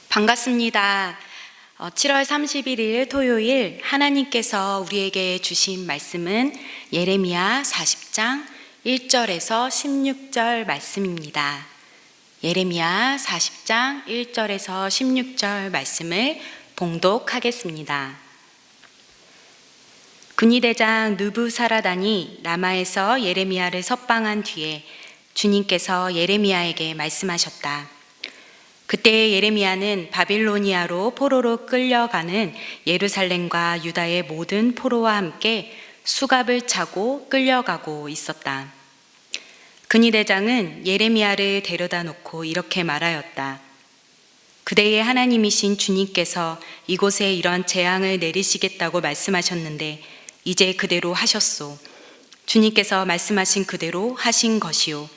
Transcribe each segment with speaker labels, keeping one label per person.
Speaker 1: 반갑습니다. 7월 31일 토요일 하나님께서 우리에게 주신 말씀은 예레미야 40장 1절에서 16절 말씀입니다. 예레미야 40장 1절에서 16절 말씀을 봉독하겠습니다. 군의대장 느부사라단이 라마에서 예레미야를 석방한 뒤에 주님께서 예레미야에게 말씀하셨다. 그때 예레미야는 바빌로니아로 포로로 끌려가는 예루살렘과 유다의 모든 포로와 함께 수갑을 차고 끌려가고 있었다. 근위대장은 예레미야를 데려다 놓고 이렇게 말하였다. 그대의 하나님이신 주님께서 이곳에 이런 재앙을 내리시겠다고 말씀하셨는데 이제 그대로 하셨소. 주님께서 말씀하신 그대로 하신 것이요.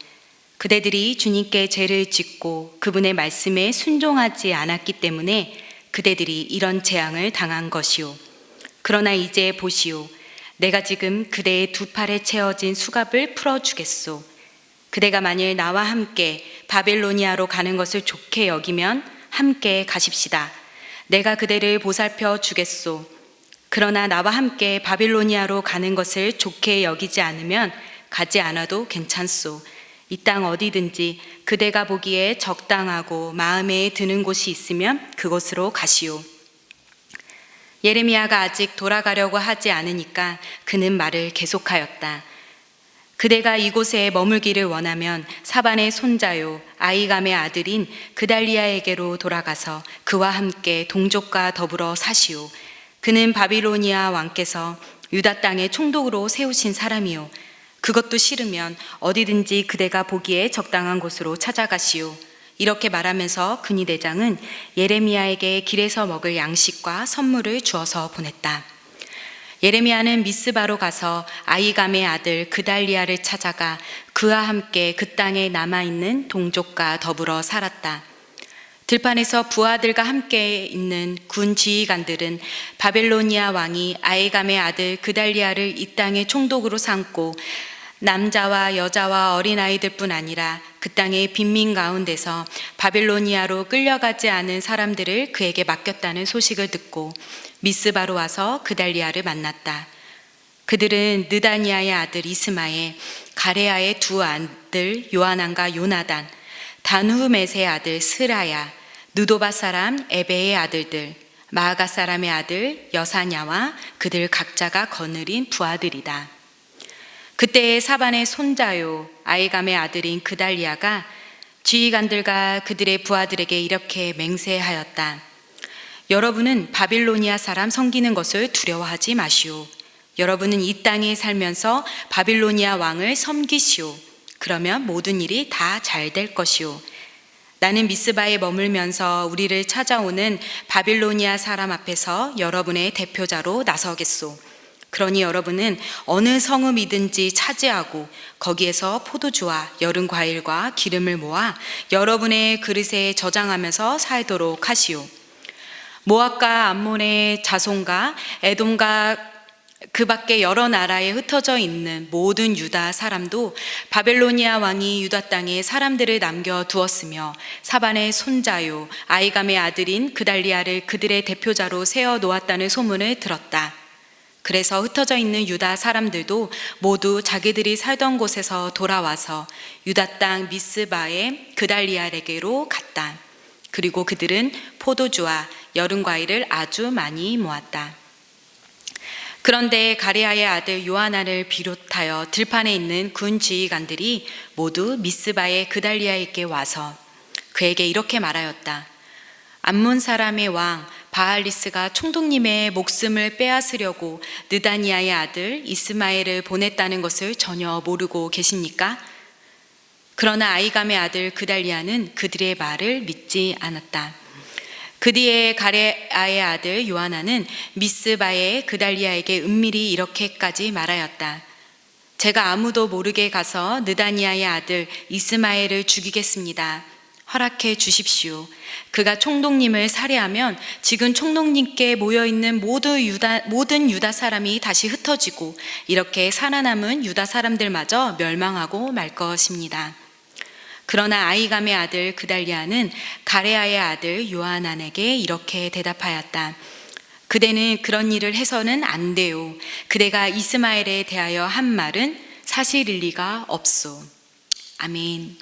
Speaker 1: 그대들이 주님께 죄를 짓고 그분의 말씀에 순종하지 않았기 때문에 그대들이 이런 재앙을 당한 것이요. 그러나 이제 보시오. 내가 지금 그대의 두 팔에 채워진 수갑을 풀어주겠소. 그대가 만일 나와 함께 바빌로니아로 가는 것을 좋게 여기면 함께 가십시다. 내가 그대를 보살펴 주겠소. 그러나 나와 함께 바빌로니아로 가는 것을 좋게 여기지 않으면 가지 않아도 괜찮소. 이 땅 어디든지 그대가 보기에 적당하고 마음에 드는 곳이 있으면 그곳으로 가시오. 예레미야가 아직 돌아가려고 하지 않으니까 그는 말을 계속하였다. 그대가 이곳에 머물기를 원하면 사반의 손자요 아히감의 아들인 그달리야에게로 돌아가서 그와 함께 동족과 더불어 사시오. 그는 바빌로니아 왕께서 유다 땅에 총독으로 세우신 사람이요. 그것도 싫으면 어디든지 그대가 보기에 적당한 곳으로 찾아가시오. 이렇게 말하면서 근위대장은 예레미야에게 길에서 먹을 양식과 선물을 주어서 보냈다. 예레미야는 미스바로 가서 아히감의 아들 그달리야를 찾아가 그와 함께 그 땅에 남아있는 동족과 더불어 살았다. 들판에서 부하들과 함께 있는 군 지휘관들은 바벨로니아 왕이 아히감의 아들 그달리야를 이 땅의 총독으로 삼고 남자와 여자와 어린아이들뿐 아니라 그 땅의 빈민 가운데서 바빌로니아로 끌려가지 않은 사람들을 그에게 맡겼다는 소식을 듣고 미스바로 와서 그달리야를 만났다. 그들은 느다니아의 아들 이스마엘, 가레아의 두 아들 요하난과 요나단, 단후메스의 아들 스라야, 느도바 사람 에베의 아들들, 마아가 사람의 아들 여사냐와 그들 각자가 거느린 부하들이다. 그때의 사반의 손자요 아히감의 아들인 그달리야가 지휘관들과 그들의 부하들에게 이렇게 맹세하였다. 여러분은 바빌로니아 사람 섬기는 것을 두려워하지 마시오. 여러분은 이 땅에 살면서 바빌로니아 왕을 섬기시오. 그러면 모든 일이 다 잘 될 것이오. 나는 미스바에 머물면서 우리를 찾아오는 바빌로니아 사람 앞에서 여러분의 대표자로 나서겠소. 그러니 여러분은 어느 성읍이든지 차지하고 거기에서 포도주와 여름 과일과 기름을 모아 여러분의 그릇에 저장하면서 살도록 하시오. 모압과 암몬의 자손과 에돔과 그 밖에 여러 나라에 흩어져 있는 모든 유다 사람도 바벨로니아 왕이 유다 땅에 사람들을 남겨두었으며 사반의 손자요 아히감의 아들인 그달리야를 그들의 대표자로 세워 놓았다는 소문을 들었다. 그래서 흩어져 있는 유다 사람들도 모두 자기들이 살던 곳에서 돌아와서 유다 땅 미스바의 그달리야에게로 갔다. 그리고 그들은 포도주와 여름 과일을 아주 많이 모았다. 그런데 가레아의 아들 요하난을 비롯하여 들판에 있는 군 지휘관들이 모두 미스바의 그달리야에게 와서 그에게 이렇게 말하였다. 암몬 사람의 왕 바알리스가 총독님의 목숨을 빼앗으려고 느다니아의 아들 이스마엘을 보냈다는 것을 전혀 모르고 계십니까? 그러나 아히감의 아들 그달리야는 그들의 말을 믿지 않았다. 그 뒤에 가레아의 아들 요하난은 미스바의 그달리야에게 은밀히 이렇게까지 말하였다. 제가 아무도 모르게 가서 느다니아의 아들 이스마엘을 죽이겠습니다. 허락해 주십시오. 그가 총독님을 살해하면 지금 총독님께 모여있는 모든 유다 사람이 다시 흩어지고 이렇게 살아남은 유다 사람들마저 멸망하고 말 것입니다. 그러나 아이감의 아들 그달리아는 가레아의 아들 요하난에게 이렇게 대답하였다. 그대는 그런 일을 해서는 안 돼요. 그대가 이스마엘에 대하여 한 말은 사실일 리가 없소. 아멘.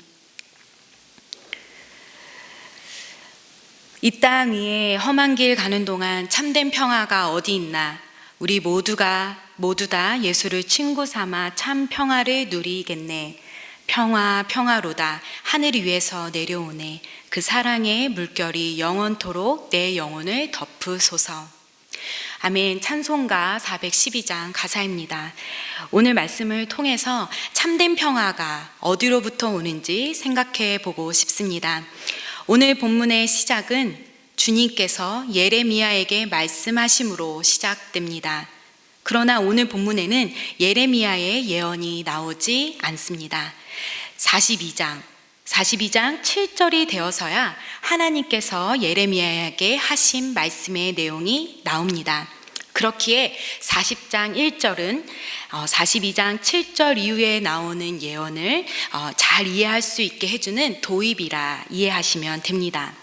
Speaker 1: 이 땅 위에 험한 길 가는 동안 참된 평화가 어디 있나? 우리 모두 다 예수를 친구 삼아 참 평화를 누리겠네. 평화 평화로다 하늘 위에서 내려오네. 그 사랑의 물결이 영원토록 내 영혼을 덮으소서. 아멘. 찬송가 412장 가사입니다. 오늘 말씀을 통해서 참된 평화가 어디로부터 오는지 생각해 보고 싶습니다. 오늘 본문의 시작은 주님께서 예레미야에게 말씀하심으로 시작됩니다. 그러나 오늘 본문에는 예레미야의 예언이 나오지 않습니다. 42장 7절이 되어서야 하나님께서 예레미야에게 하신 말씀의 내용이 나옵니다. 그렇기에 40장 1절은 42장 7절 이후에 나오는 예언을 잘 이해할 수 있게 해주는 도입이라 이해하시면 됩니다.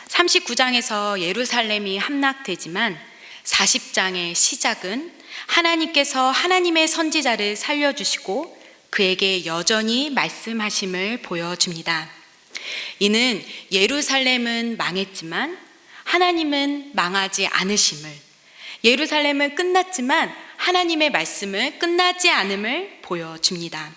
Speaker 1: 39장에서 예루살렘이 함락되지만 40장의 시작은 하나님께서 하나님의 선지자를 살려주시고 그에게 여전히 말씀하심을 보여줍니다. 이는 예루살렘은 망했지만 하나님은 망하지 않으심을, 예루살렘은 끝났지만 하나님의 말씀은 끝나지 않음을 보여줍니다.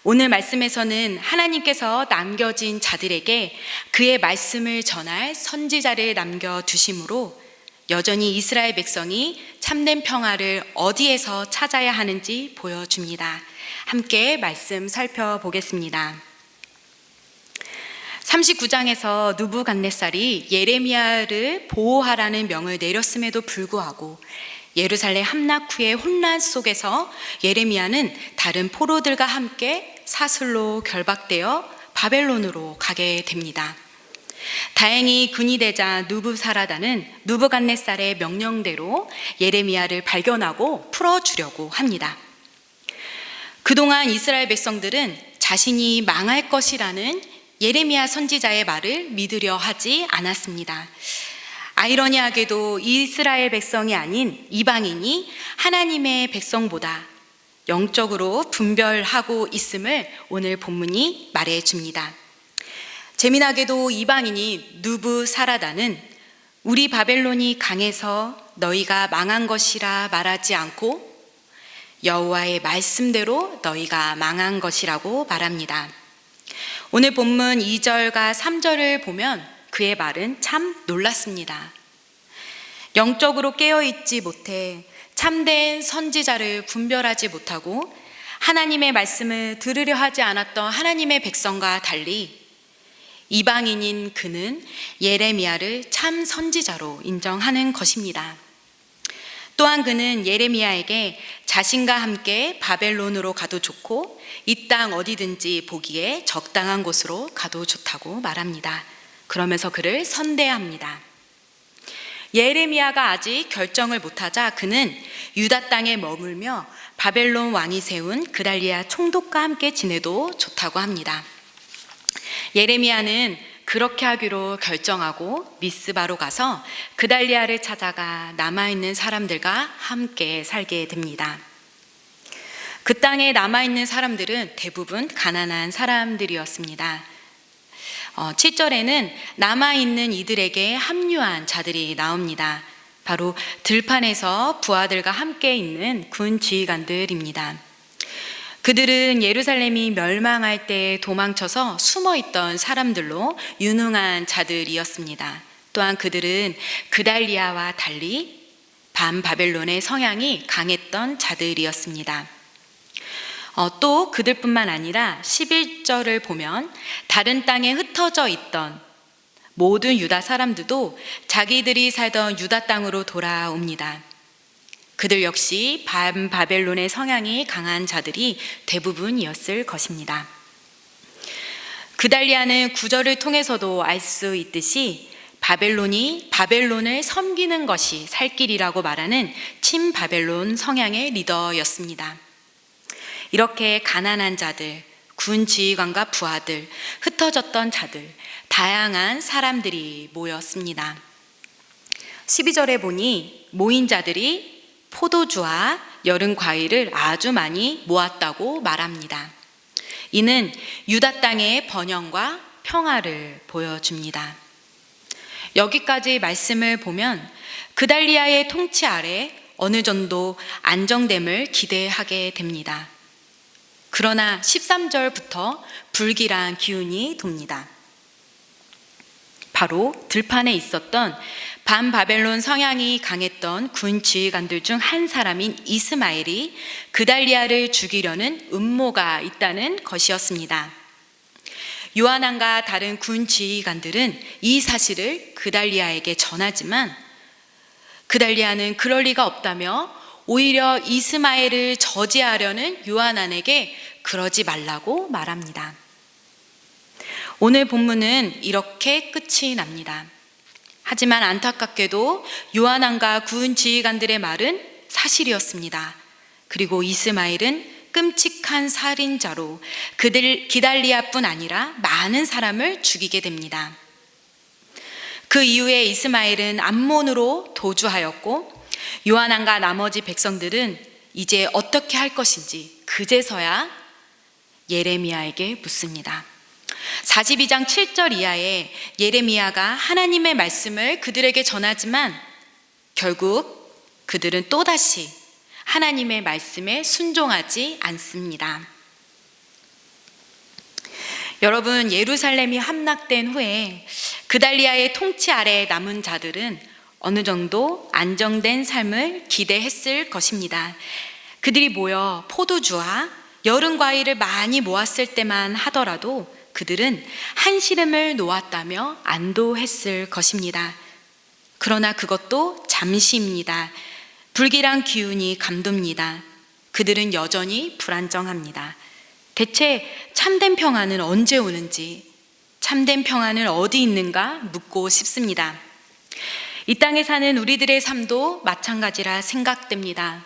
Speaker 1: 오늘 말씀에서는 하나님께서 남겨진 자들에게 그의 말씀을 전할 선지자를 남겨두심으로 여전히 이스라엘 백성이 참된 평화를 어디에서 찾아야 하는지 보여줍니다. 함께 말씀 살펴보겠습니다. 39장에서 느부갓네살이 예레미야를 보호하라는 명을 내렸음에도 불구하고 예루살렘 함락 후의 혼란 속에서 예레미야는 다른 포로들과 함께 사슬로 결박되어 바벨론으로 가게 됩니다. 다행히 군이 되자 느부사라다는 느부갓네살의 명령대로 예레미야를 발견하고 풀어주려고 합니다. 그동안 이스라엘 백성들은 자신이 망할 것이라는 예레미야 선지자의 말을 믿으려 하지 않았습니다. 아이러니하게도 이스라엘 백성이 아닌 이방인이 하나님의 백성보다 영적으로 분별하고 있음을 오늘 본문이 말해줍니다. 재미나게도 이방인이 느부사라다는 우리 바벨론이 강해서 너희가 망한 것이라 말하지 않고 여호와의 말씀대로 너희가 망한 것이라고 말합니다. 오늘 본문 2절과 3절을 보면 그의 말은 참 놀랐습니다. 영적으로 깨어있지 못해 참된 선지자를 분별하지 못하고 하나님의 말씀을 들으려 하지 않았던 하나님의 백성과 달리 이방인인 그는 예레미야를 참 선지자로 인정하는 것입니다. 또한 그는 예레미야에게 자신과 함께 바벨론으로 가도 좋고 이 땅 어디든지 보기에 적당한 곳으로 가도 좋다고 말합니다. 그러면서 그를 선대합니다. 예레미야가 아직 결정을 못하자 그는 유다 땅에 머물며 바벨론 왕이 세운 그달리아 총독과 함께 지내도 좋다고 합니다. 예레미야는 그렇게 하기로 결정하고 미스바로 가서 그달리아를 찾아가 남아있는 사람들과 함께 살게 됩니다. 그 땅에 남아있는 사람들은 대부분 가난한 사람들이었습니다. 7절에는 남아있는 이들에게 합류한 자들이 나옵니다. 바로 들판에서 부하들과 함께 있는 군 지휘관들입니다. 그들은 예루살렘이 멸망할 때 도망쳐서 숨어있던 사람들로 유능한 자들이었습니다. 또한 그들은 그달리아와 달리 반바벨론의 성향이 강했던 자들이었습니다. 또 그들뿐만 아니라 11절을 보면 다른 땅에 흩어져 있던 모든 유다 사람들도 자기들이 살던 유다 땅으로 돌아옵니다. 그들 역시 반바벨론의 성향이 강한 자들이 대부분이었을 것입니다. 그달리아는 구절을 통해서도 알 수 있듯이 바벨론이 바벨론을 섬기는 것이 살 길이라고 말하는 친바벨론 성향의 리더였습니다. 이렇게 가난한 자들, 군 지휘관과 부하들, 흩어졌던 자들, 다양한 사람들이 모였습니다. 12절에 보니 모인 자들이 포도주와 여름 과일을 아주 많이 모았다고 말합니다. 이는 유다 땅의 번영과 평화를 보여줍니다. 여기까지 말씀을 보면 그달리아의 통치 아래 어느 정도 안정됨을 기대하게 됩니다. 그러나 13절부터 불길한 기운이 돕니다. 바로 들판에 있었던 반바벨론 성향이 강했던 군 지휘관들 중 한 사람인 이스마엘이 그달리아를 죽이려는 음모가 있다는 것이었습니다. 요하난과 다른 군 지휘관들은 이 사실을 그달리아에게 전하지만 그달리아는 그럴 리가 없다며 오히려 이스마엘을 저지하려는 요하난에게 그러지 말라고 말합니다. 오늘 본문은 이렇게 끝이 납니다. 하지만 안타깝게도 요하난과 군 지휘관들의 말은 사실이었습니다. 그리고 이스마엘은 끔찍한 살인자로 기달리아뿐 아니라 많은 사람을 죽이게 됩니다. 그 이후에 이스마엘은 암몬으로 도주하였고 요하난과 나머지 백성들은 이제 어떻게 할 것인지 그제서야 예레미야에게 묻습니다. 42장 7절 이하에 예레미야가 하나님의 말씀을 그들에게 전하지만 결국 그들은 또다시 하나님의 말씀에 순종하지 않습니다. 여러분, 예루살렘이 함락된 후에 그달리아의 통치 아래 남은 자들은 어느 정도 안정된 삶을 기대했을 것입니다. 그들이 모여 포도주와 여름 과일을 많이 모았을 때만 하더라도 그들은 한시름을 놓았다며 안도했을 것입니다. 그러나 그것도 잠시입니다. 불길한 기운이 감돕니다. 그들은 여전히 불안정합니다. 대체 참된 평화는 언제 오는지, 참된 평화는 어디 있는가 묻고 싶습니다. 이 땅에 사는 우리들의 삶도 마찬가지라 생각됩니다.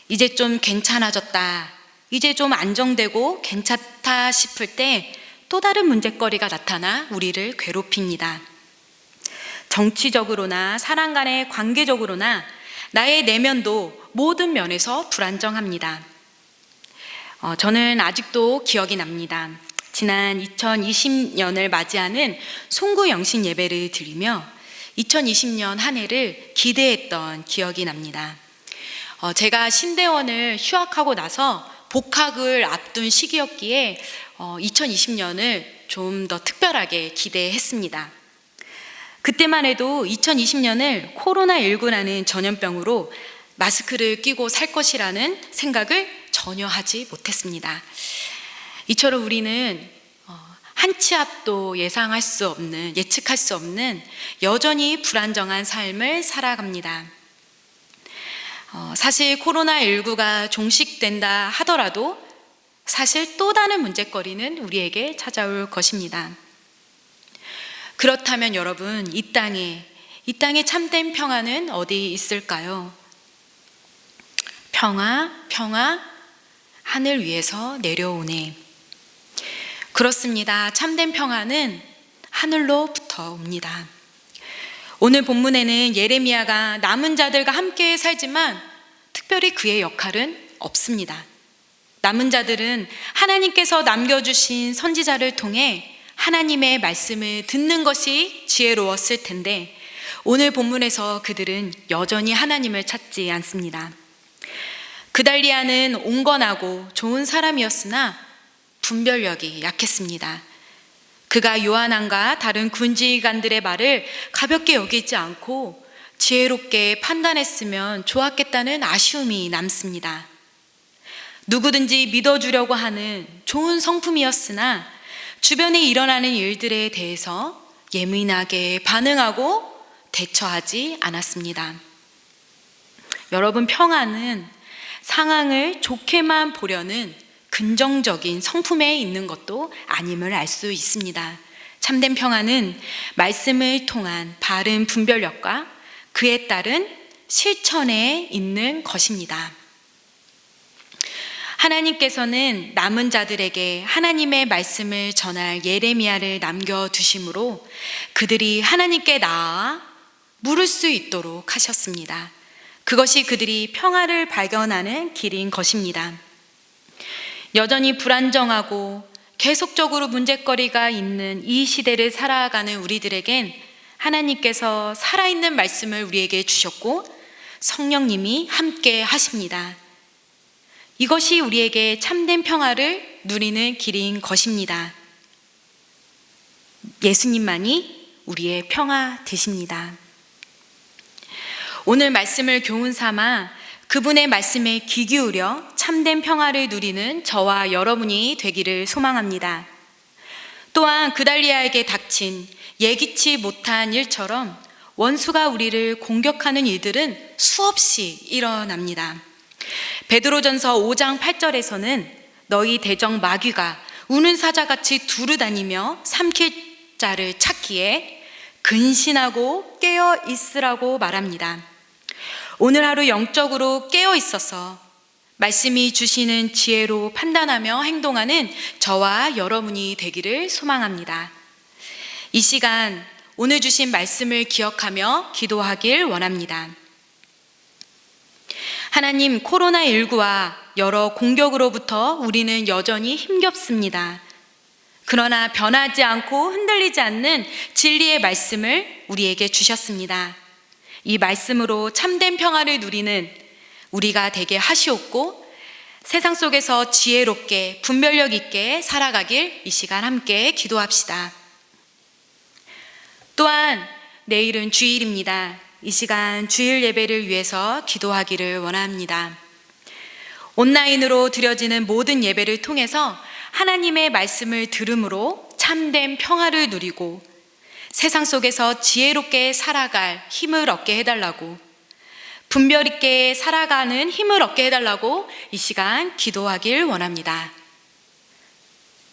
Speaker 1: 이제 좀 괜찮아졌다, 이제 좀 안정되고 괜찮다 싶을 때 또 다른 문제거리가 나타나 우리를 괴롭힙니다. 정치적으로나 사람 간의 관계적으로나 나의 내면도 모든 면에서 불안정합니다. 저는 아직도 기억이 납니다. 지난 2020년을 맞이하는 송구영신 예배를 드리며 2020년 한 해를 기대했던 기억이 납니다. 제가 신대원을 휴학하고 나서 복학을 앞둔 시기였기에 2020년을 좀 더 특별하게 기대했습니다. 그때만 해도 2020년을 코로나19라는 전염병으로 마스크를 끼고 살 것이라는 생각을 전혀 하지 못했습니다. 이처럼 우리는 한 치 앞도 예측할 수 없는 여전히 불안정한 삶을 살아갑니다. 사실 코로나19가 종식된다 하더라도 사실 또 다른 문제거리는 우리에게 찾아올 것입니다. 그렇다면 여러분, 이 땅에 참된 평화는 어디 있을까요? 평화, 하늘 위에서 내려오네. 그렇습니다. 참된 평화는 하늘로부터 옵니다. 오늘 본문에는 예레미야가 남은 자들과 함께 살지만 특별히 그의 역할은 없습니다. 남은 자들은 하나님께서 남겨주신 선지자를 통해 하나님의 말씀을 듣는 것이 지혜로웠을 텐데 오늘 본문에서 그들은 여전히 하나님을 찾지 않습니다. 그달리아는 온건하고 좋은 사람이었으나 분별력이 약했습니다. 그가 요하난과 다른 군지관들의 말을 가볍게 여기지 않고 지혜롭게 판단했으면 좋았겠다는 아쉬움이 남습니다. 누구든지 믿어주려고 하는 좋은 성품이었으나 주변에 일어나는 일들에 대해서 예민하게 반응하고 대처하지 않았습니다. 여러분, 평화는 상황을 좋게만 보려는 긍정적인 성품에 있는 것도 아님을 알 수 있습니다. 참된 평화는 말씀을 통한 바른 분별력과 그에 따른 실천에 있는 것입니다. 하나님께서는 남은 자들에게 하나님의 말씀을 전할 예레미야를 남겨두심으로 그들이 하나님께 나아 물을 수 있도록 하셨습니다. 그것이 그들이 평화를 발견하는 길인 것입니다. 여전히 불안정하고 계속적으로 문제거리가 있는 이 시대를 살아가는 우리들에겐 하나님께서 살아있는 말씀을 우리에게 주셨고 성령님이 함께 하십니다. 이것이 우리에게 참된 평화를 누리는 길인 것입니다. 예수님만이 우리의 평화 되십니다. 오늘 말씀을 교훈 삼아 그분의 말씀에 귀 기울여 참된 평화를 누리는 저와 여러분이 되기를 소망합니다. 또한 그달리아에게 닥친 예기치 못한 일처럼 원수가 우리를 공격하는 일들은 수없이 일어납니다. 베드로전서 5장 8절에서는 너희 대적 마귀가 우는 사자같이 두루다니며 삼킬 자를 찾기에 근신하고 깨어 있으라고 말합니다. 오늘 하루 영적으로 깨어 있어서 말씀이 주시는 지혜로 판단하며 행동하는 저와 여러분이 되기를 소망합니다. 이 시간 오늘 주신 말씀을 기억하며 기도하길 원합니다. 하나님, 코로나19와 여러 공격으로부터 우리는 여전히 힘겹습니다. 그러나 변하지 않고 흔들리지 않는 진리의 말씀을 우리에게 주셨습니다. 이 말씀으로 참된 평화를 누리는 우리가 되게 하시옵고 세상 속에서 지혜롭게 분별력 있게 살아가길 이 시간 함께 기도합시다. 또한 내일은 주일입니다. 이 시간 주일 예배를 위해서 기도하기를 원합니다. 온라인으로 드려지는 모든 예배를 통해서 하나님의 말씀을 들음으로 참된 평화를 누리고 세상 속에서 지혜롭게 살아갈 힘을 얻게 해달라고, 분별 있게 살아가는 힘을 얻게 해달라고 이 시간 기도하길 원합니다.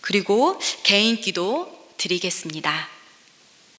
Speaker 1: 그리고 개인 기도 드리겠습니다.